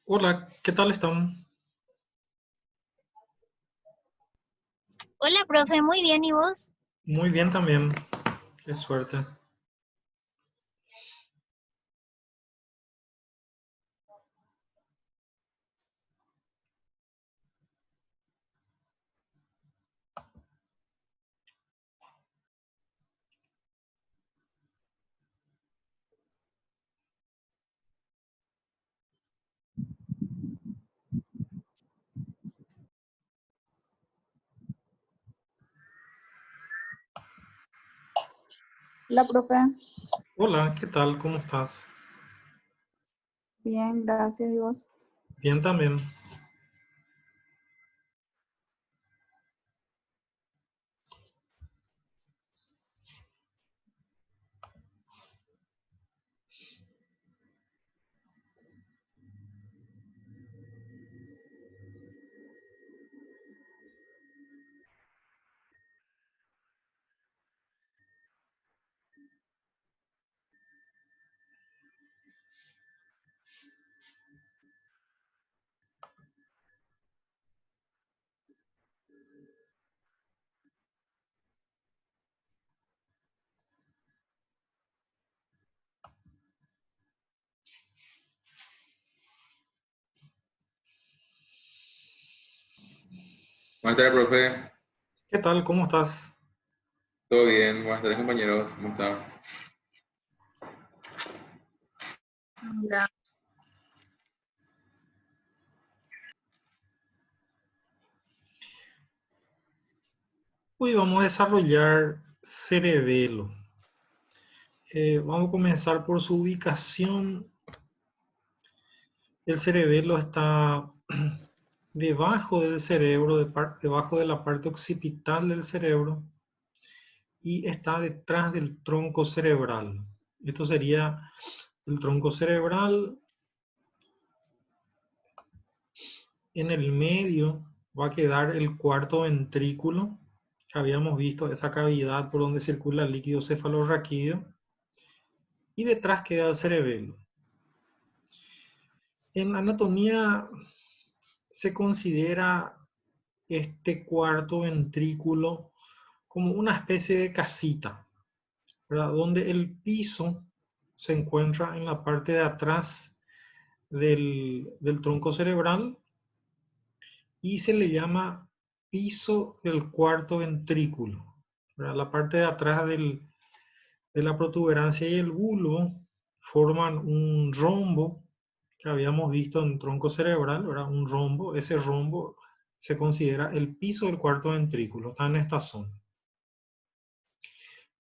Hola, ¿qué tal están? Hola, profe, muy bien, ¿y vos? Muy bien también, qué suerte. Hola, profe. Hola, ¿qué tal? ¿Cómo estás? Bien, gracias. ¿Y vos? Bien también. Buenas tardes, profe. ¿Qué tal? ¿Cómo estás? ¿Todo bien? Buenas tardes, compañeros. ¿Cómo están? Hola. Hoy vamos a desarrollar cerebelo. Vamos a comenzar por su ubicación. El cerebelo está debajo del cerebro, debajo de la parte occipital del cerebro y está detrás del tronco cerebral. Esto sería el tronco cerebral. En el medio va a quedar el cuarto ventrículo. Habíamos visto esa cavidad por donde circula el líquido cefalorraquídeo. Y detrás queda el cerebelo. En anatomía se considera este cuarto ventrículo como una especie de casita, ¿verdad? Donde el piso se encuentra en la parte de atrás del tronco cerebral y se le llama piso del cuarto ventrículo. ¿Verdad? La parte de atrás de la protuberancia y el bulbo forman un rombo que habíamos visto en tronco cerebral, ¿verdad? Un rombo. Ese rombo se considera el piso del cuarto ventrículo, está en esta zona.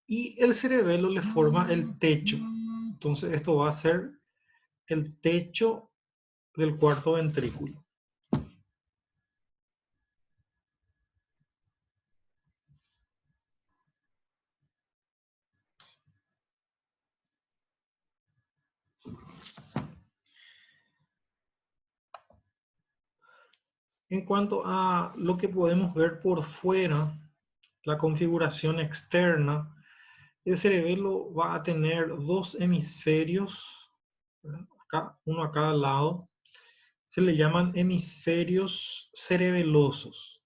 Y el cerebelo le forma el techo. Entonces esto va a ser el techo del cuarto ventrículo. En cuanto a lo que podemos ver por fuera, la configuración externa, el cerebelo va a tener dos hemisferios, ¿verdad? Acá, uno a cada lado. Se le llaman hemisferios cerebelosos.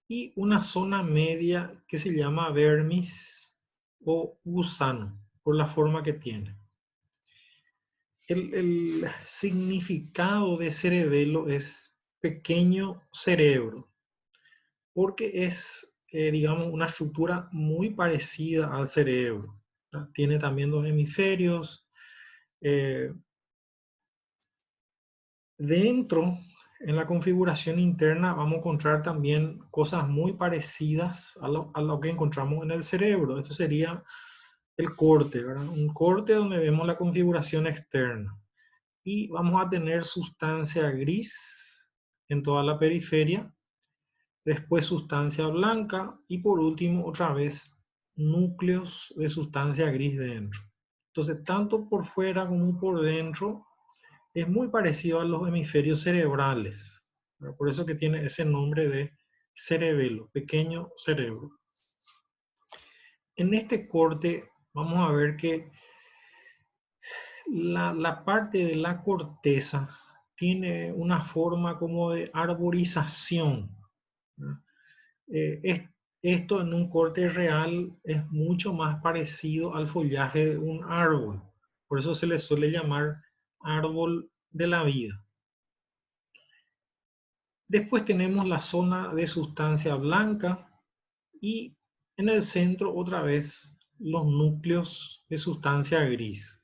Y una zona media que se llama vermis o gusano, por la forma que tiene. El significado de cerebelo es pequeño cerebro, porque es, digamos, una estructura muy parecida al cerebro, ¿verdad? Tiene también dos hemisferios. eh, Dentro, en la configuración interna, vamos a encontrar también cosas muy parecidas a lo que encontramos en el cerebro. Esto sería el corte, ¿verdad? Un corte donde vemos la configuración externa. Y vamos a tener sustancia gris en toda la periferia, después sustancia blanca y por último otra vez núcleos de sustancia gris dentro. Entonces, tanto por fuera como por dentro es muy parecido a los hemisferios cerebrales, ¿verdad? Por eso que tiene ese nombre de cerebelo, pequeño cerebro. En este corte vamos a ver que la parte de la corteza tiene una forma como de arborización, ¿verdad? Esto en un corte real es mucho más parecido al follaje de un árbol. Por eso se le suele llamar árbol de la vida. Después tenemos la zona de sustancia blanca y en el centro otra vez los núcleos de sustancia gris.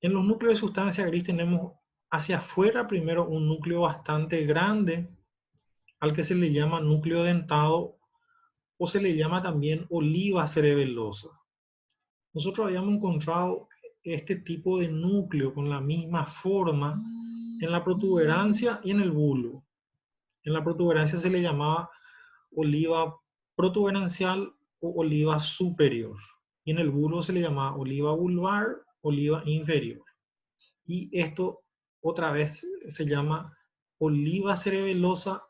En los núcleos de sustancia gris tenemos hacia afuera primero un núcleo bastante grande al que se le llama núcleo dentado o se le llama también oliva cerebelosa. Nosotros habíamos encontrado este tipo de núcleo con la misma forma en la protuberancia y en el bulbo. En la protuberancia se le llamaba oliva protuberancial o oliva superior. Y en el bulbo se le llamaba oliva vulvar, oliva inferior. Y esto otra vez se llama oliva cerebelosa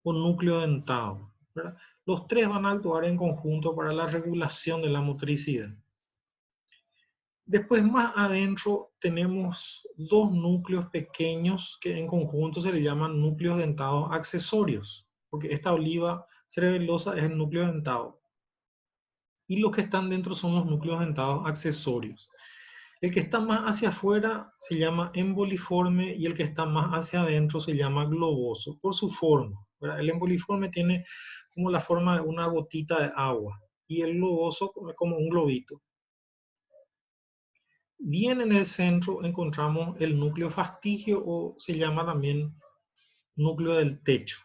o núcleo dentado, ¿verdad? Los tres van a actuar en conjunto para la regulación de la motricidad. Después más adentro tenemos dos núcleos pequeños que en conjunto se le llaman núcleos dentados accesorios, porque esta oliva cerebelosa es el núcleo dentado. Y los que están dentro son los núcleos dentados accesorios. El que está más hacia afuera se llama emboliforme y el que está más hacia adentro se llama globoso, por su forma, ¿verdad? El emboliforme tiene como la forma de una gotita de agua y el globoso como un globito. Bien en el centro encontramos el núcleo fastigio o se llama también núcleo del techo,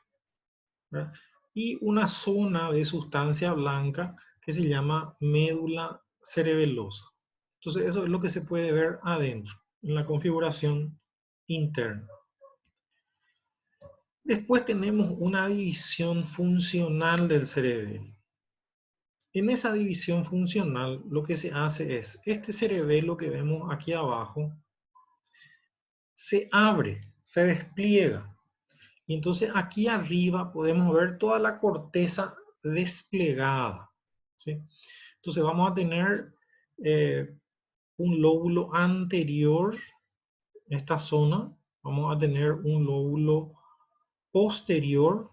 ¿verdad? Y una zona de sustancia blanca que se llama médula cerebelosa. Entonces eso es lo que se puede ver adentro, en la configuración interna. Después tenemos una división funcional del cerebelo. En esa división funcional lo que se hace es, este cerebelo que vemos aquí abajo, se abre, se despliega. Y entonces aquí arriba podemos ver toda la corteza desplegada, ¿sí? Entonces vamos a tener un lóbulo anterior en esta zona, vamos a tener un lóbulo posterior,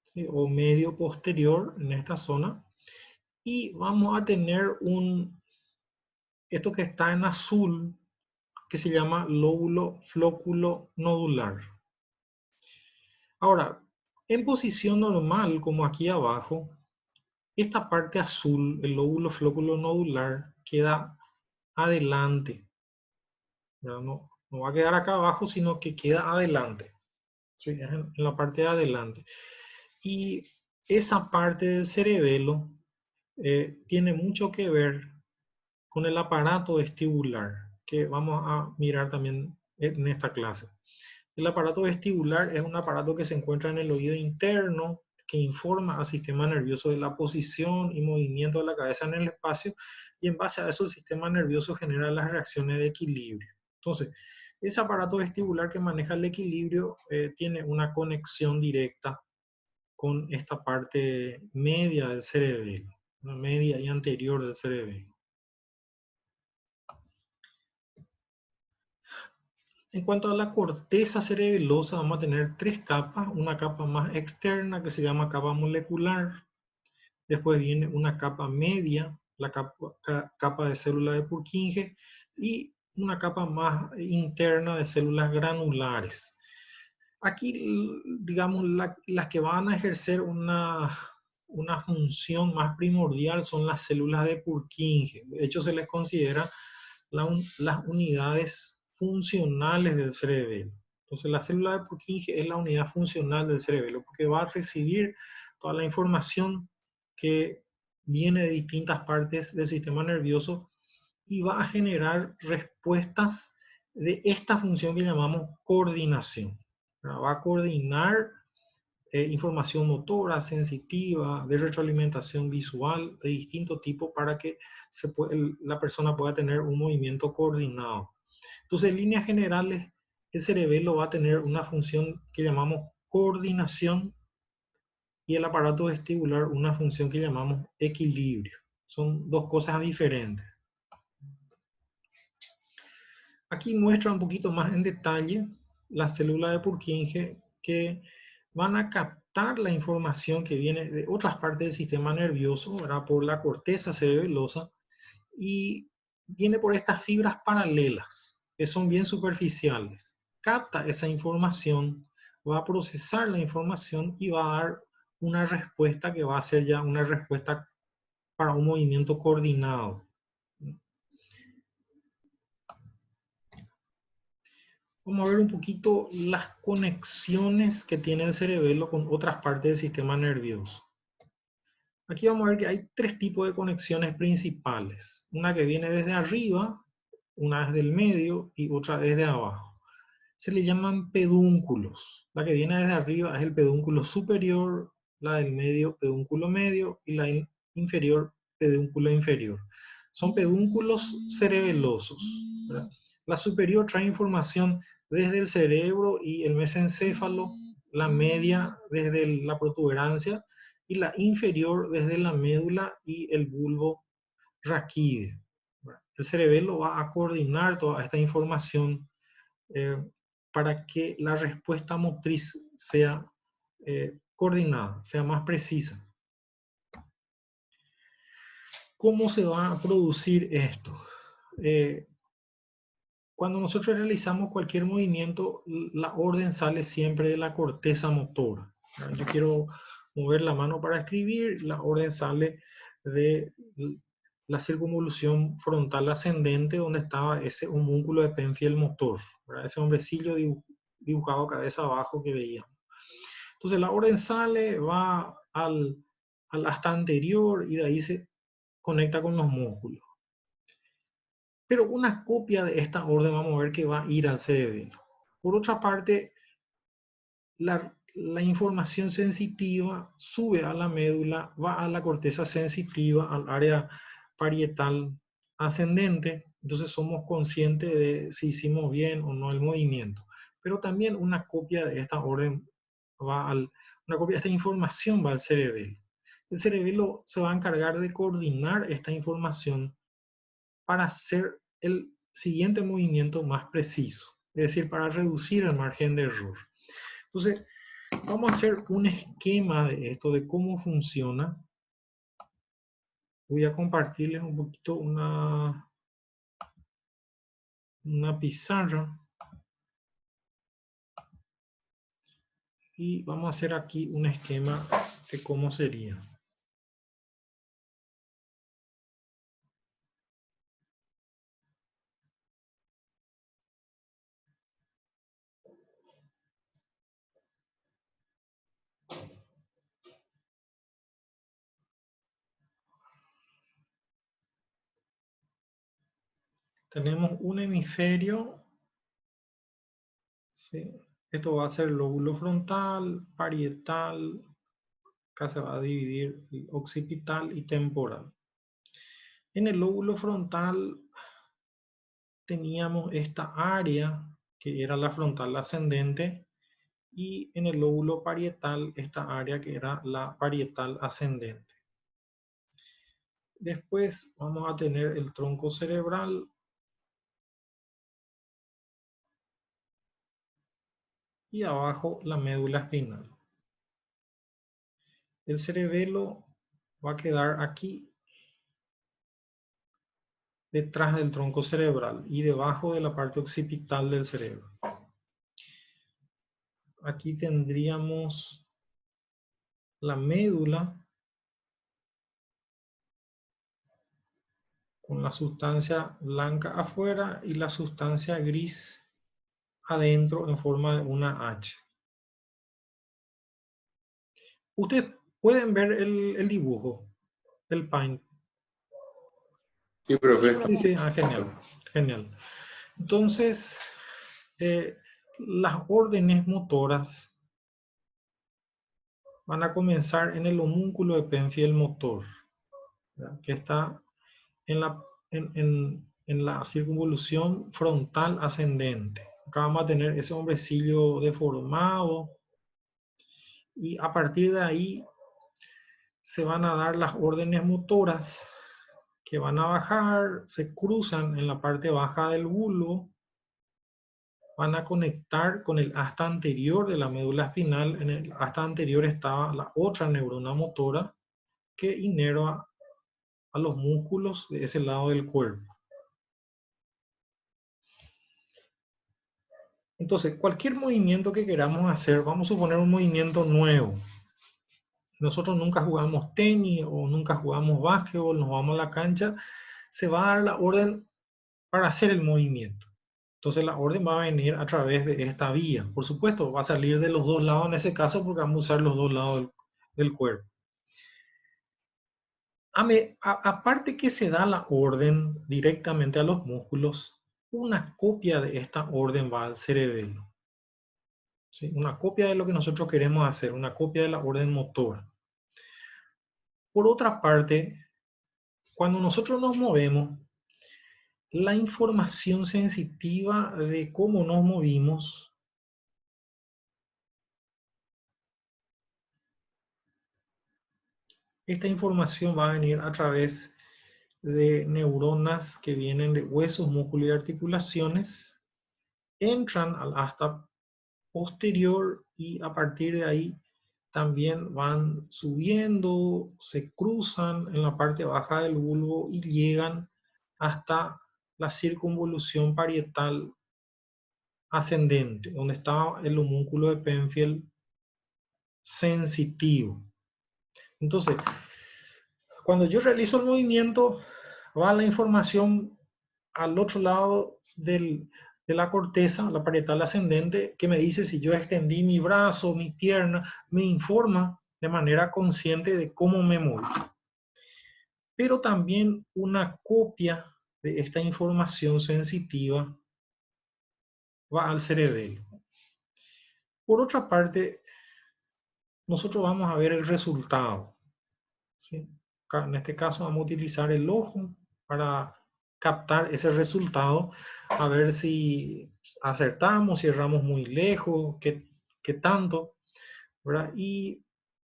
¿sí? O medio posterior en esta zona, y vamos a tener esto que está en azul, que se llama lóbulo flóculo nodular. Ahora, en posición normal, como aquí abajo, esta parte azul, el lóbulo flóculo nodular, queda adelante. No va a quedar acá abajo, sino que queda adelante. ¿Sí? Es en la parte de adelante. Y esa parte del cerebelo tiene mucho que ver con el aparato vestibular, que vamos a mirar también en esta clase. El aparato vestibular es un aparato que se encuentra en el oído interno, que informa al sistema nervioso de la posición y movimiento de la cabeza en el espacio, y en base a eso el sistema nervioso genera las reacciones de equilibrio. Entonces, ese aparato vestibular que maneja el equilibrio tiene una conexión directa con esta parte media del cerebelo, la media y anterior del cerebelo. En cuanto a la corteza cerebelosa, vamos a tener tres capas. Una capa más externa que se llama capa molecular. Después viene una capa media, la capa de células de Purkinje, y una capa más interna de células granulares. Aquí, digamos, las que van a ejercer una función más primordial son las células de Purkinje. De hecho, se les considera las unidades funcionales del cerebelo. Entonces, la célula de Purkinje es la unidad funcional del cerebelo porque va a recibir toda la información que viene de distintas partes del sistema nervioso y va a generar respuestas de esta función que llamamos coordinación. Va a coordinar información motora, sensitiva, de retroalimentación visual, de distinto tipo para que la persona pueda tener un movimiento coordinado. Entonces, en líneas generales, el cerebelo va a tener una función que llamamos coordinación y el aparato vestibular una función que llamamos equilibrio. Son dos cosas diferentes. Aquí muestra un poquito más en detalle las células de Purkinje que van a captar la información que viene de otras partes del sistema nervioso, ¿verdad? Por la corteza cerebelosa, y viene por estas fibras paralelas, que son bien superficiales. Capta esa información, va a procesar la información y va a dar una respuesta que va a ser ya una respuesta para un movimiento coordinado. Vamos a ver un poquito las conexiones que tiene el cerebelo con otras partes del sistema nervioso. Aquí vamos a ver que hay tres tipos de conexiones principales. Una que viene desde arriba, una desde el medio y otra desde abajo. Se le llaman pedúnculos. La que viene desde arriba es el pedúnculo superior, la del medio, pedúnculo medio, y la inferior, pedúnculo inferior. Son pedúnculos cerebelosos, ¿verdad? La superior trae información desde el cerebro y el mesencéfalo, la media desde la protuberancia y la inferior desde la médula y el bulbo raquídeo. El cerebelo va a coordinar toda esta información para que la respuesta motriz sea coordinada, sea más precisa. ¿Cómo se va a producir esto? Cuando nosotros realizamos cualquier movimiento, la orden sale siempre de la corteza motora. Yo quiero mover la mano para escribir, la orden sale de la circunvolución frontal ascendente, donde estaba ese homúnculo de Penfield motor, ¿verdad? Ese hombrecillo dibujado cabeza abajo que veíamos. Entonces la orden sale, va al asta anterior y de ahí se conecta con los músculos. Pero una copia de esta orden vamos a ver que va a ir al cerebelo. Por otra parte, la información sensitiva sube a la médula, va a la corteza sensitiva, al área parietal ascendente. Entonces somos conscientes de si hicimos bien o no el movimiento. Pero también una copia de esta orden una copia de esta información va al cerebelo. El cerebelo se va a encargar de coordinar esta información para hacer el siguiente movimiento más preciso, es decir, para reducir el margen de error. Entonces, vamos a hacer un esquema de esto, de cómo funciona. Voy a compartirles un poquito una pizarra. Y vamos a hacer aquí un esquema de cómo sería. Tenemos un hemisferio, ¿sí? Esto va a ser lóbulo frontal, parietal, acá se va a dividir occipital y temporal. En el lóbulo frontal teníamos esta área que era la frontal ascendente y en el lóbulo parietal esta área que era la parietal ascendente. Después vamos a tener el tronco cerebral y abajo la médula espinal. El cerebelo va a quedar aquí detrás del tronco cerebral y debajo de la parte occipital del cerebro. Aquí tendríamos la médula con la sustancia blanca afuera y la sustancia gris adentro en forma de una H. Ustedes pueden ver el dibujo, el paint. Sí, profe. Sí, sí, genial, genial. Entonces, las órdenes motoras van a comenzar en el homúnculo de Penfield motor, ¿verdad? Que está en la circunvolución frontal ascendente. Acá vamos a tener ese hombrecillo deformado y a partir de ahí se van a dar las órdenes motoras que van a bajar, se cruzan en la parte baja del bulbo van a conectar con el asta anterior de la médula espinal. En el asta anterior estaba la otra neurona motora que inerva a los músculos de ese lado del cuerpo. Entonces, cualquier movimiento que queramos hacer, vamos a suponer un movimiento nuevo. Nosotros nunca jugamos tenis o nunca jugamos básquetbol, nos vamos a la cancha, se va a dar la orden para hacer el movimiento. Entonces la orden va a venir a través de esta vía. Por supuesto, va a salir de los dos lados en ese caso porque vamos a usar los dos lados del cuerpo. Aparte que se da la orden directamente a los músculos, una copia de esta orden va al cerebelo. ¿Sí? Una copia de lo que nosotros queremos hacer, una copia de la orden motora. Por otra parte, cuando nosotros nos movemos, la información sensitiva de cómo nos movimos esta información va a venir a través de neuronas que vienen de huesos, músculos y articulaciones, entran al asta posterior y a partir de ahí también van subiendo, se cruzan en la parte baja del bulbo y llegan hasta la circunvolución parietal ascendente, donde está el homúnculo de Penfield sensitivo. Entonces, cuando yo realizo el movimiento, va la información al otro lado de la corteza, la parietal ascendente, que me dice si yo extendí mi brazo, mi pierna, me informa de manera consciente de cómo me moví. Pero también una copia de esta información sensitiva va al cerebelo. Por otra parte, nosotros vamos a ver el resultado. ¿Sí? En este caso vamos a utilizar el ojo para captar ese resultado, a ver si acertamos, si erramos muy lejos, qué tanto, ¿verdad? Y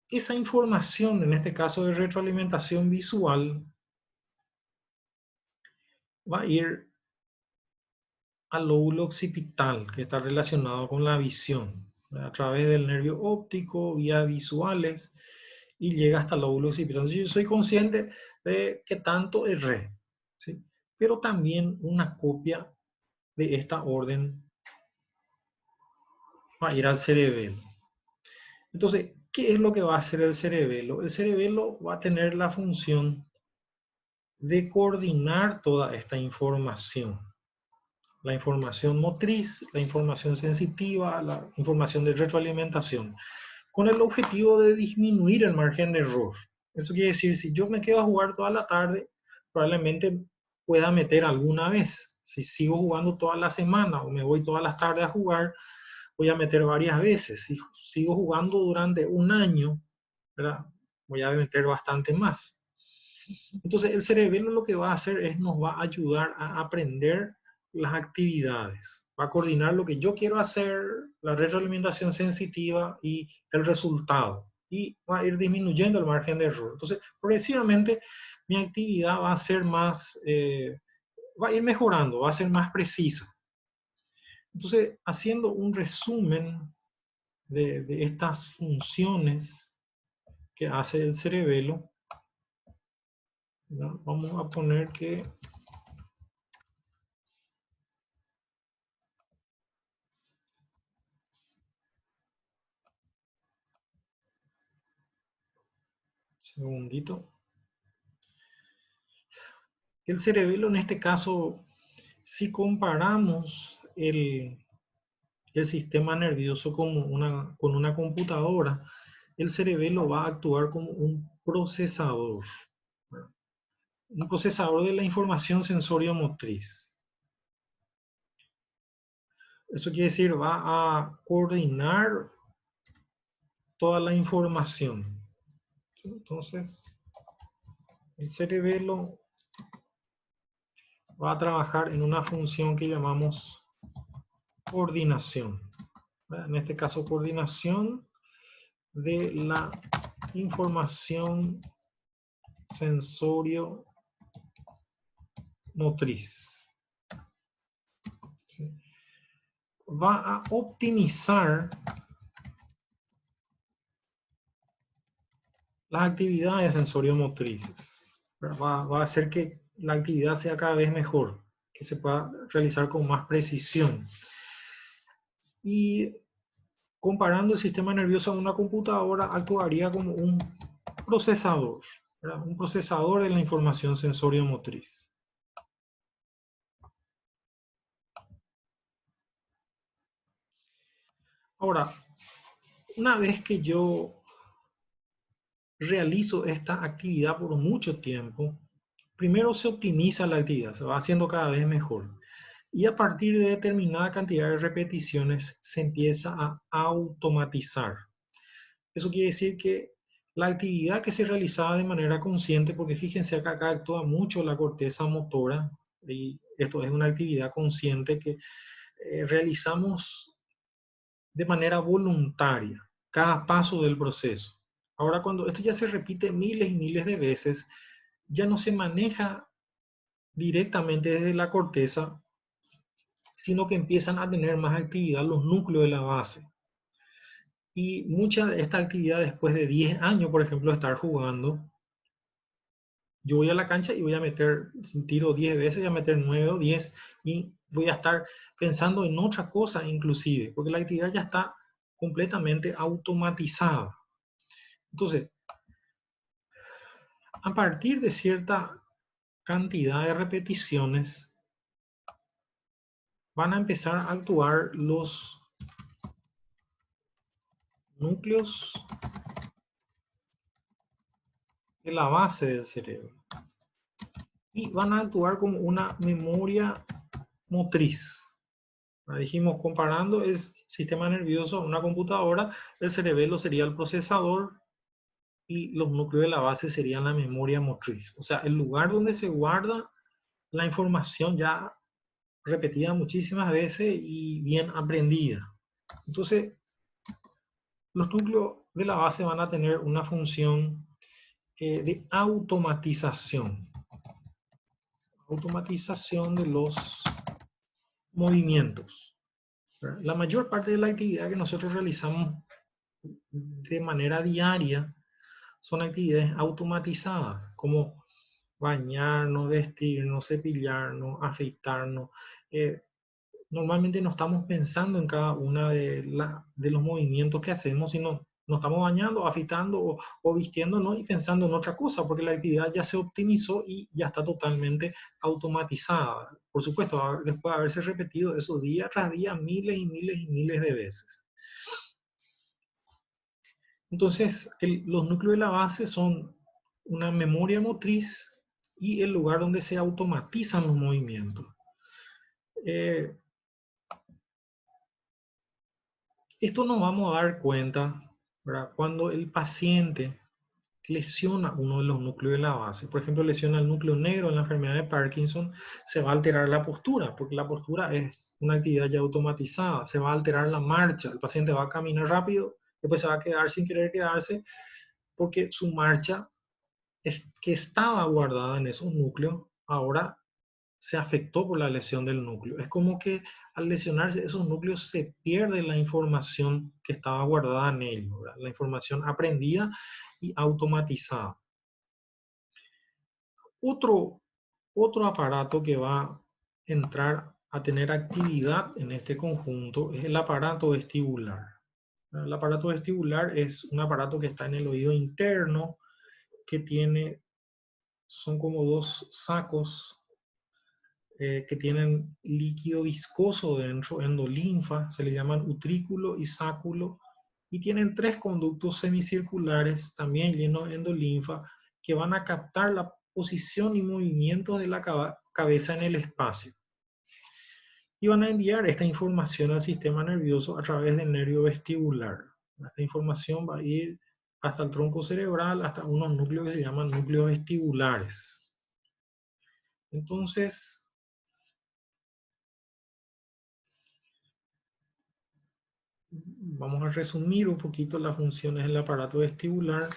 esa información, en este caso de retroalimentación visual, va a ir al lóbulo occipital, que está relacionado con la visión, ¿verdad? A través del nervio óptico, vías visuales, y llega hasta el lóbulo occipital. Entonces, yo soy consciente de qué tanto erré, ¿sí? Pero también una copia de esta orden va a ir al cerebelo. Entonces, ¿qué es lo que va a hacer el cerebelo? El cerebelo va a tener la función de coordinar toda esta información. La información motriz, la información sensitiva, la información de retroalimentación, con el objetivo de disminuir el margen de error. Eso quiere decir, si yo me quedo a jugar toda la tarde, probablemente pueda meter alguna vez. Si sigo jugando toda la semana o me voy todas las tardes a jugar, voy a meter varias veces. Si sigo jugando durante un año, ¿verdad? Voy a meter bastante más. Entonces el cerebelo lo que va a hacer es nos va a ayudar a aprender las actividades. Va a coordinar lo que yo quiero hacer, la retroalimentación sensitiva y el resultado. Y va a ir disminuyendo el margen de error. Entonces, progresivamente, mi actividad va a ser más, va a ir mejorando, va a ser más precisa. Entonces, haciendo un resumen de estas funciones que hace el cerebelo, ¿no? Vamos a poner que segundito. El cerebelo en este caso, si comparamos el sistema nervioso con una computadora, el cerebelo va a actuar como un procesador de la información sensorio-motriz. Eso quiere decir, va a coordinar toda la información. Entonces, el cerebelo va a trabajar en una función que llamamos coordinación. En este caso, coordinación de la información sensorio-motriz. ¿Sí? va a optimizar las actividades sensoriomotrices. Va a hacer que la actividad sea cada vez mejor, que se pueda realizar con más precisión. Y comparando el sistema nervioso a una computadora, actuaría como un procesador, ¿verdad? Un procesador de la información sensoriomotriz. Ahora, una vez que yo realizo esta actividad por mucho tiempo, primero se optimiza la actividad, se va haciendo cada vez mejor. Y a partir de determinada cantidad de repeticiones se empieza a automatizar. Eso quiere decir que la actividad que se realizaba de manera consciente, porque fíjense acá actúa mucho la corteza motora, y esto es una actividad consciente que realizamos de manera voluntaria, cada paso del proceso. Ahora, cuando esto ya se repite miles y miles de veces, ya no se maneja directamente desde la corteza, sino que empiezan a tener más actividad los núcleos de la base. Y mucha de esta actividad, después de 10 años, por ejemplo, de estar jugando, yo voy a la cancha y voy a meter, tiro 10 veces, voy a meter 9 o 10 y voy a estar pensando en otra cosa inclusive, porque la actividad ya está completamente automatizada. Entonces, a partir de cierta cantidad de repeticiones, van a empezar a actuar los núcleos de la base del cerebro y van a actuar como una memoria motriz. Dijimos, comparando el sistema nervioso a una computadora, el cerebelo sería el procesador y los núcleos de la base serían la memoria motriz. O sea, el lugar donde se guarda la información ya repetida muchísimas veces y bien aprendida. Entonces, los núcleos de la base van a tener una función de automatización. Automatización de los movimientos. La mayor parte de la actividad que nosotros realizamos de manera diaria son actividades automatizadas, como bañarnos, vestirnos, cepillarnos, afeitarnos. Normalmente no estamos pensando en cada una de los movimientos que hacemos, sino nos estamos bañando, afeitando o vistiéndonos y pensando en otra cosa, porque la actividad ya se optimizó y ya está totalmente automatizada. Por supuesto, después de haberse repetido eso día tras día, miles y miles y miles de veces. Entonces, los núcleos de la base son una memoria motriz y el lugar donde se automatizan los movimientos. Esto nos vamos a dar cuenta, ¿verdad? Cuando el paciente lesiona uno de los núcleos de la base. Por ejemplo, lesiona el núcleo negro en la enfermedad de Parkinson, se va a alterar la postura, porque la postura es una actividad ya automatizada. Se va a alterar la marcha, el paciente va a caminar rápido, después se va a quedar sin querer quedarse, porque su marcha que estaba guardada en esos núcleos, ahora se afectó por la lesión del núcleo. Es como que al lesionarse esos núcleos se pierde la información que estaba guardada en ellos, ¿verdad? La información aprendida y automatizada. Otro aparato que va a entrar a tener actividad en este conjunto es el aparato vestibular. El aparato vestibular es un aparato que está en el oído interno, que son como dos sacos que tienen líquido viscoso dentro, endolinfa, se le llaman utrículo y sáculo, y tienen 3 conductos semicirculares, también llenos de endolinfa, que van a captar la posición y movimiento de la cabeza en el espacio. Y van a enviar esta información al sistema nervioso a través del nervio vestibular. Esta información va a ir hasta el tronco cerebral, hasta unos núcleos que se llaman núcleos vestibulares. Entonces, vamos a resumir un poquito las funciones del aparato vestibular.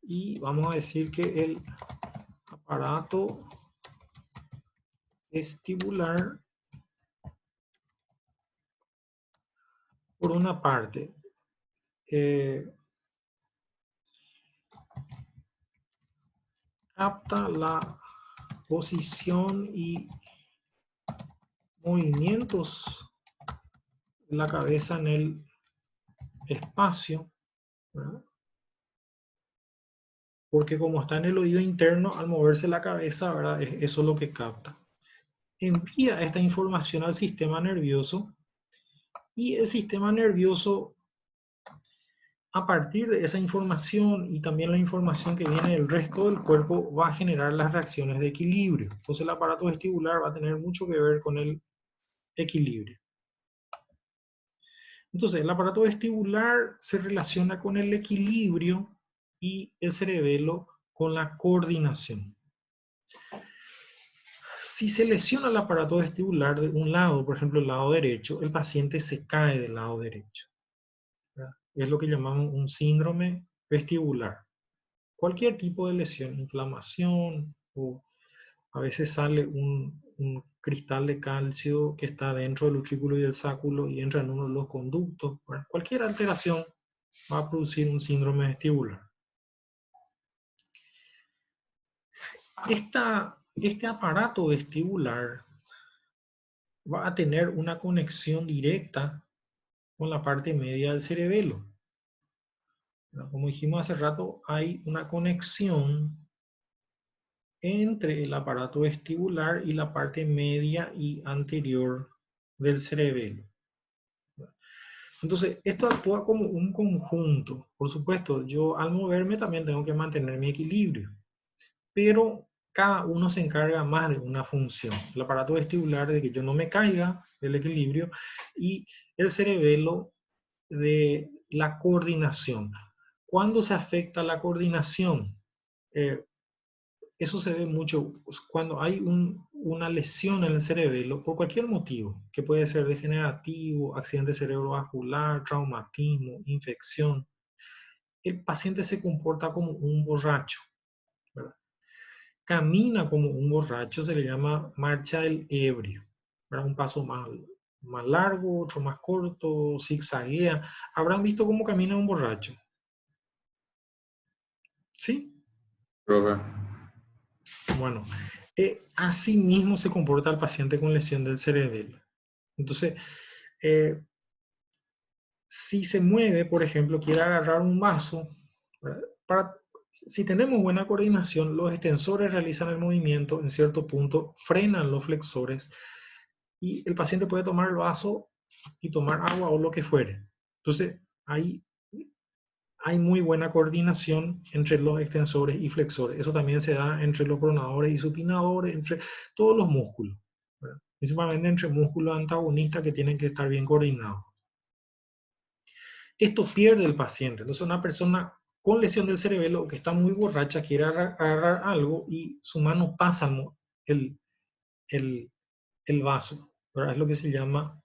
Y vamos a decir que el aparato vestibular, por una parte, capta la posición y movimientos de la cabeza en el espacio, ¿verdad? Porque como está en el oído interno, al moverse la cabeza, ¿verdad? Eso es lo que capta. Envía esta información al sistema nervioso y el sistema nervioso, a partir de esa información y también la información que viene del resto del cuerpo, va a generar las reacciones de equilibrio. Entonces el aparato vestibular va a tener mucho que ver con el equilibrio. Entonces el aparato vestibular se relaciona con el equilibrio y el cerebelo con la coordinación. Si se lesiona el aparato vestibular de un lado, por ejemplo el lado derecho, el paciente se cae del lado derecho, ¿verdad? Es lo que llamamos un síndrome vestibular. Cualquier tipo de lesión, inflamación, o a veces sale un cristal de calcio que está dentro del utrículo y del sáculo y entra en uno de los conductos. Bueno, cualquier alteración va a producir un síndrome vestibular. Este aparato vestibular va a tener una conexión directa con la parte media del cerebelo. Como dijimos hace rato, hay una conexión entre el aparato vestibular y la parte media y anterior del cerebelo. Entonces, esto actúa como un conjunto. Por supuesto, yo al moverme también tengo que mantener mi equilibrio, pero cada uno se encarga más de una función. El aparato vestibular de que yo no me caiga del equilibrio y el cerebelo de la coordinación. ¿Cuándo se afecta la coordinación? Eso se ve mucho cuando hay una lesión en el cerebelo por cualquier motivo, que puede ser degenerativo, accidente cerebrovascular, traumatismo, infección. El paciente se comporta como un borracho, ¿verdad? Camina como un borracho, se le llama marcha del ebrio, ¿verdad? Un paso más largo, otro más corto, zigzaguea. ¿Habrán visto cómo camina un borracho? ¿Sí? Profe. Bueno, así mismo se comporta el paciente con lesión del cerebelo. Entonces, si se mueve, por ejemplo, quiere agarrar un vaso, si tenemos buena coordinación, los extensores realizan el movimiento, en cierto punto frenan los flexores y el paciente puede tomar el vaso y tomar agua o lo que fuere. Entonces, hay muy buena coordinación entre los extensores y flexores. Eso también se da entre los pronadores y supinadores, entre todos los músculos, ¿verdad? Principalmente entre músculos antagonistas que tienen que estar bien coordinados. Esto pierde el paciente. Entonces una persona con lesión del cerebelo que está muy borracha quiere agarrar algo y su mano pasa el vaso, ¿verdad? Es lo que se llama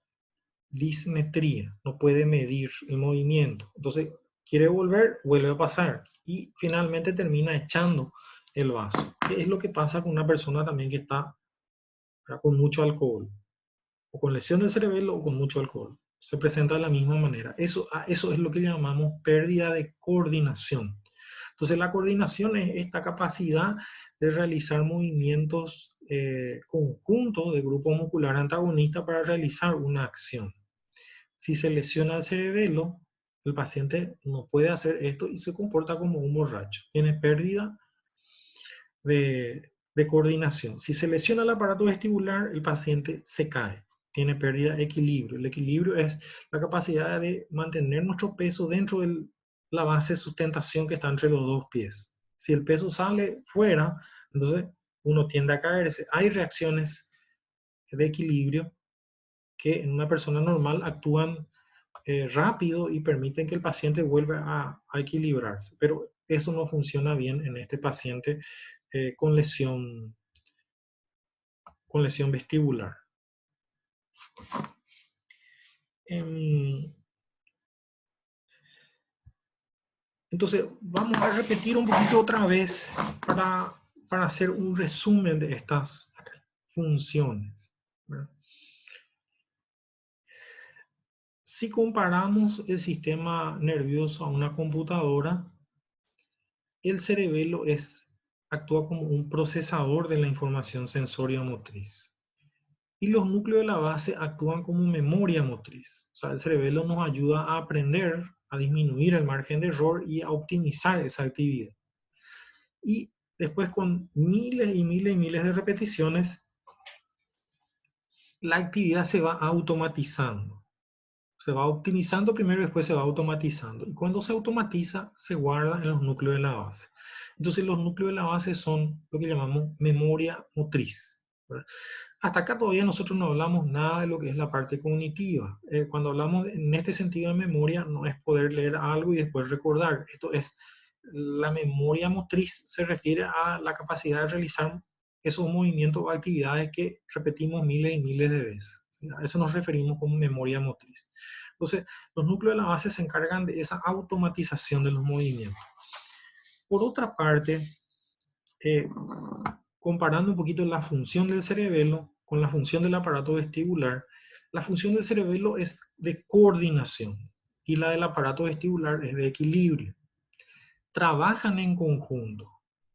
dismetría. No puede medir el movimiento. Entonces quiere volver, vuelve a pasar y finalmente termina echando el vaso. ¿Qué es lo que pasa con una persona también que está, ¿verdad?, con mucho alcohol? O con lesión del cerebelo o con mucho alcohol. Se presenta de la misma manera. Eso es lo que llamamos pérdida de coordinación. Entonces la coordinación es esta capacidad de realizar movimientos conjuntos de grupo muscular antagonista para realizar una acción. Si se lesiona el cerebelo, el paciente no puede hacer esto y se comporta como un borracho. Tiene pérdida de coordinación. Si se lesiona el aparato vestibular, el paciente se cae. Tiene pérdida de equilibrio. El equilibrio es la capacidad de mantener nuestro peso dentro de la base de sustentación que está entre los dos pies. Si el peso sale fuera, entonces uno tiende a caerse. Hay reacciones de equilibrio que en una persona normal actúan rápido y permiten que el paciente vuelva a equilibrarse. Pero eso no funciona bien en este paciente con lesión vestibular. Entonces, vamos a repetir un poquito otra vez para hacer un resumen de estas funciones, ¿verdad? Si comparamos el sistema nervioso a una computadora, el cerebelo actúa como un procesador de la información sensorio-motriz. Y los núcleos de la base actúan como memoria motriz. O sea, el cerebelo nos ayuda a aprender, a disminuir el margen de error y a optimizar esa actividad. Y después, con miles y miles y miles de repeticiones, la actividad se va automatizando. Se va optimizando primero y después se va automatizando. Y cuando se automatiza, se guarda en los núcleos de la base. Entonces, los núcleos de la base son lo que llamamos memoria motriz, ¿verdad? Hasta acá todavía nosotros no hablamos nada de lo que es la parte cognitiva. Cuando hablamos en este sentido de memoria, no es poder leer algo y después recordar. Esto es, la memoria motriz se refiere a la capacidad de realizar esos movimientos o actividades que repetimos miles y miles de veces. ¿Sí? A eso nos referimos como memoria motriz. Entonces, los núcleos de la base se encargan de esa automatización de los movimientos. Por otra parte, comparando un poquito la función del cerebelo con la función del aparato vestibular, la función del cerebelo es de coordinación y la del aparato vestibular es de equilibrio. Trabajan en conjunto.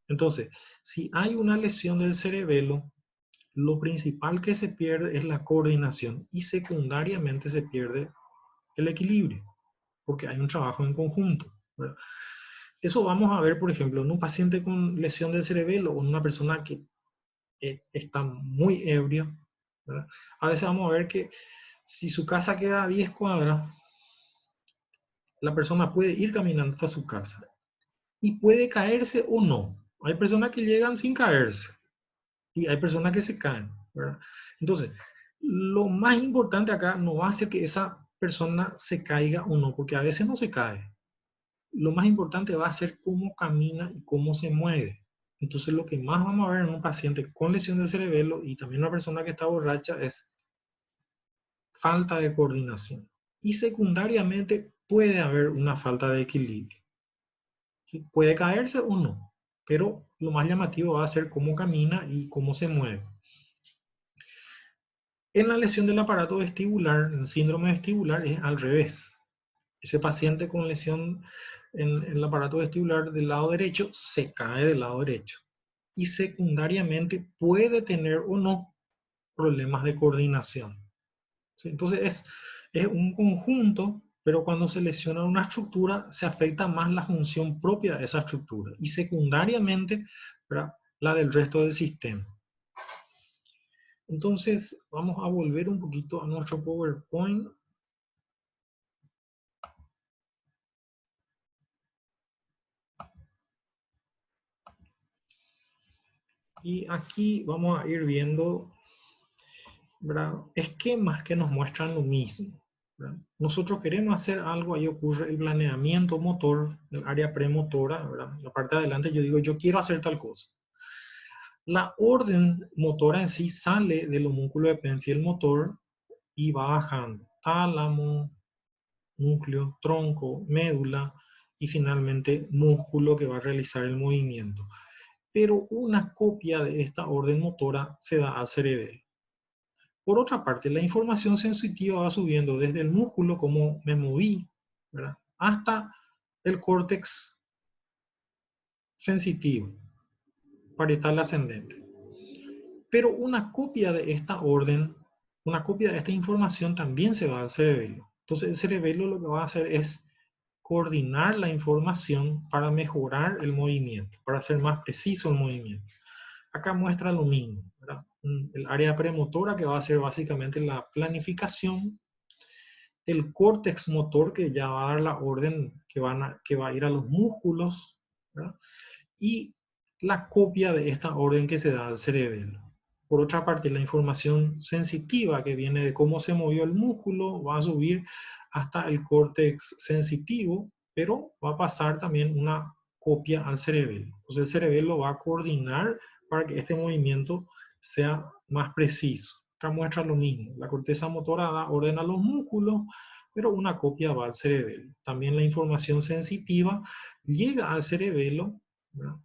Entonces, si hay una lesión del cerebelo, lo principal que se pierde es la coordinación y secundariamente se pierde el equilibrio, porque hay un trabajo en conjunto, ¿verdad? Eso vamos a ver, por ejemplo, en un paciente con lesión del cerebelo o en una persona que está muy ebrio, ¿verdad? A veces vamos a ver que si su casa queda a 10 cuadras, la persona puede ir caminando hasta su casa y puede caerse o no. Hay personas que llegan sin caerse y hay personas que se caen, ¿verdad? Entonces, lo más importante acá no va a ser que esa persona se caiga o no, porque a veces no se cae. Lo más importante va a ser cómo camina y cómo se mueve. Entonces, lo que más vamos a ver en un paciente con lesión del cerebelo y también una persona que está borracha es falta de coordinación. Y secundariamente puede haber una falta de equilibrio. ¿Sí? Puede caerse o no, pero lo más llamativo va a ser cómo camina y cómo se mueve. En la lesión del aparato vestibular, en el síndrome vestibular, es al revés. Ese paciente con lesión en el aparato vestibular del lado derecho se cae del lado derecho. Y secundariamente puede tener o no problemas de coordinación. ¿Sí? Entonces es un conjunto, pero cuando se lesiona una estructura se afecta más la función propia de esa estructura y secundariamente, ¿verdad?, la del resto del sistema. Entonces vamos a volver un poquito a nuestro PowerPoint. Y aquí vamos a ir viendo, ¿verdad?, esquemas que nos muestran lo mismo, ¿verdad? Nosotros queremos hacer algo, ahí ocurre el planeamiento motor, el área premotora, ¿verdad? En la parte de adelante yo digo, yo quiero hacer tal cosa. La orden motora en sí sale del homúnculo epénfico motor y va bajando. Tálamo, núcleo, tronco, médula y finalmente músculo que va a realizar el movimiento. Pero una copia de esta orden motora se da al cerebelo. Por otra parte, la información sensitiva va subiendo desde el músculo, como me moví, ¿verdad?, hasta el córtex sensitivo, parietal ascendente. Pero una copia de esta orden, una copia de esta información también se va al cerebelo. Entonces el cerebelo lo que va a hacer es coordinar la información para mejorar el movimiento, para hacer más preciso el movimiento. Acá muestra lo mismo, ¿verdad? El área premotora que va a ser básicamente la planificación, el córtex motor que ya va a dar la orden que va a ir a los músculos, ¿verdad?, y la copia de esta orden que se da al cerebelo. Por otra parte, la información sensitiva que viene de cómo se movió el músculo va a subir hasta el córtex sensitivo, pero va a pasar también una copia al cerebelo. Entonces el cerebelo va a coordinar para que este movimiento sea más preciso. Acá muestra lo mismo. La corteza motora da orden a los músculos, pero una copia va al cerebelo. También la información sensitiva llega al cerebelo, ¿verdad?,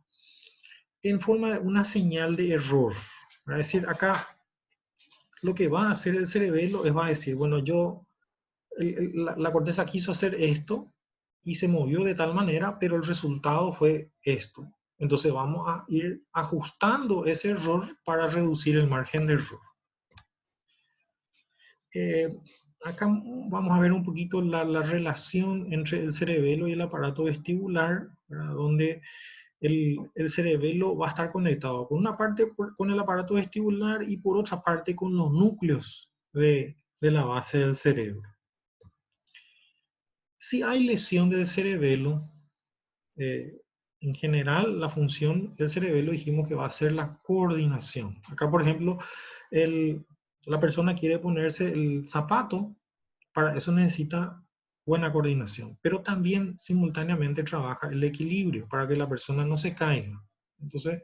en forma de una señal de error. Es decir, acá lo que va a hacer el cerebelo es va a decir, bueno, la corteza quiso hacer esto y se movió de tal manera, pero el resultado fue esto. Entonces vamos a ir ajustando ese error para reducir el margen de error. Acá vamos a ver un poquito la relación entre el cerebelo y el aparato vestibular, ¿verdad? Donde el cerebelo va a estar conectado por una parte con el aparato vestibular y por otra parte con los núcleos de la base del cerebro. Si hay lesión del cerebelo, en general la función del cerebelo dijimos que va a ser la coordinación. Acá, por ejemplo, la persona quiere ponerse el zapato, para eso necesita buena coordinación, pero también simultáneamente trabaja el equilibrio para que la persona no se caiga. Entonces,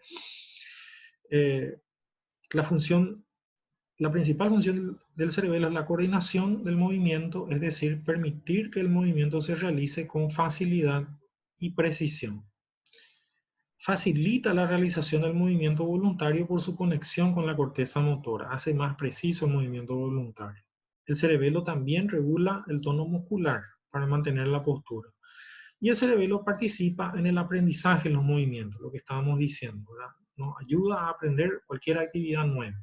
la principal función del cerebelo es la coordinación del movimiento, es decir, permitir que el movimiento se realice con facilidad y precisión. Facilita la realización del movimiento voluntario por su conexión con la corteza motora, hace más preciso el movimiento voluntario. El cerebelo también regula el tono muscular para mantener la postura. Y el cerebelo participa en el aprendizaje de los movimientos, lo que estábamos diciendo, ¿verdad? Nos ayuda a aprender cualquier actividad nueva.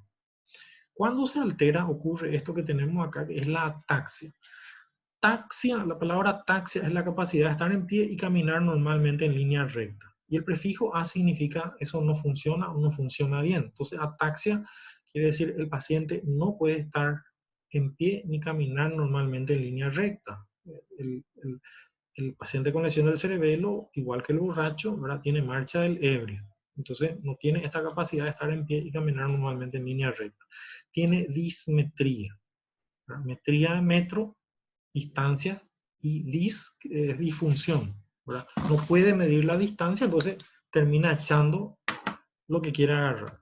Cuando se altera, ocurre esto que tenemos acá, que es la ataxia. Taxia, la palabra taxia es la capacidad de estar en pie y caminar normalmente en línea recta. Y el prefijo a significa eso no funciona o no funciona bien. Entonces, ataxia quiere decir el paciente no puede estar en pie ni caminar normalmente en línea recta. El paciente con lesión del cerebelo, igual que el borracho, ¿verdad? Tiene marcha del ebrio. Entonces, no tiene esta capacidad de estar en pie y caminar normalmente en línea recta. Tiene dismetría. ¿Verdad? Metría de metro, distancia, y disfunción, ¿verdad? No puede medir la distancia, entonces termina echando lo que quiere agarrar.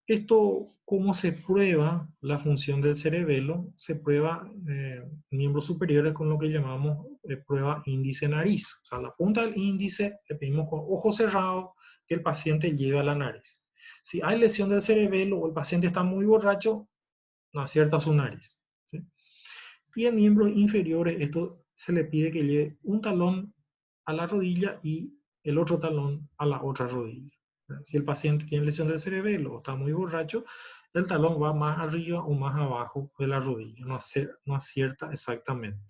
Esto, ¿cómo se prueba la función del cerebelo? Se prueba en miembros superiores con lo que llamamos prueba índice-nariz. O sea, la punta del índice le pedimos con ojos cerrados que el paciente lleve a la nariz. Si hay lesión del cerebelo o el paciente está muy borracho, no acierta su nariz, ¿sí? Y en miembros inferiores, esto se le pide que lleve un talón a la rodilla y el otro talón a la otra rodilla. Si el paciente tiene lesión del cerebelo o está muy borracho, el talón va más arriba o más abajo de la rodilla, no acierta exactamente.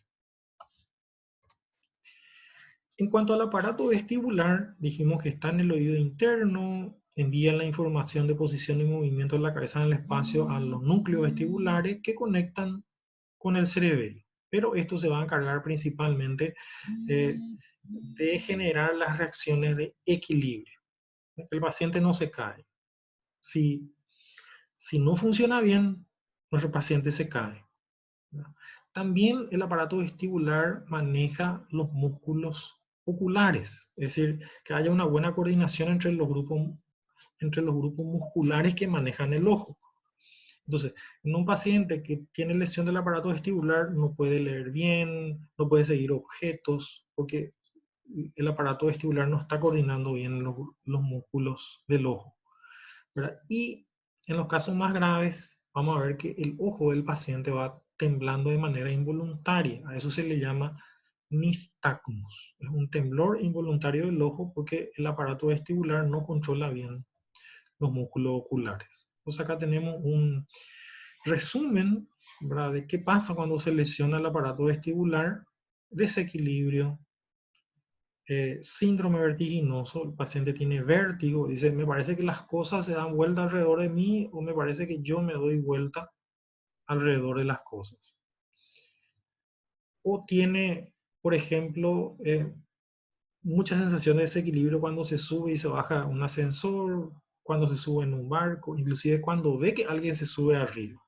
En cuanto al aparato vestibular, dijimos que está en el oído interno, envía la información de posición y movimiento de la cabeza en el espacio a los núcleos vestibulares que conectan con el cerebelo. Pero esto se va a encargar principalmente de generar las reacciones de equilibrio. Que el paciente no se cae. Si no funciona bien, nuestro paciente se cae. También el aparato vestibular maneja los músculos oculares, es decir, que haya una buena coordinación entre los grupos musculares que manejan el ojo. Entonces, en un paciente que tiene lesión del aparato vestibular no puede leer bien, no puede seguir objetos, porque el aparato vestibular no está coordinando bien los músculos del ojo, ¿verdad? Y en los casos más graves, vamos a ver que el ojo del paciente va temblando de manera involuntaria. A eso se le llama nistagmus. Es un temblor involuntario del ojo porque el aparato vestibular no controla bien los músculos oculares. Entonces acá tenemos un resumen, ¿verdad?, de qué pasa cuando se lesiona el aparato vestibular: desequilibrio, síndrome vertiginoso, el paciente tiene vértigo, dice, me parece que las cosas se dan vuelta alrededor de mí o me parece que yo me doy vuelta alrededor de las cosas. O tiene, por ejemplo, mucha sensación de desequilibrio cuando se sube y se baja un ascensor, cuando se sube en un barco, inclusive cuando ve que alguien se sube arriba.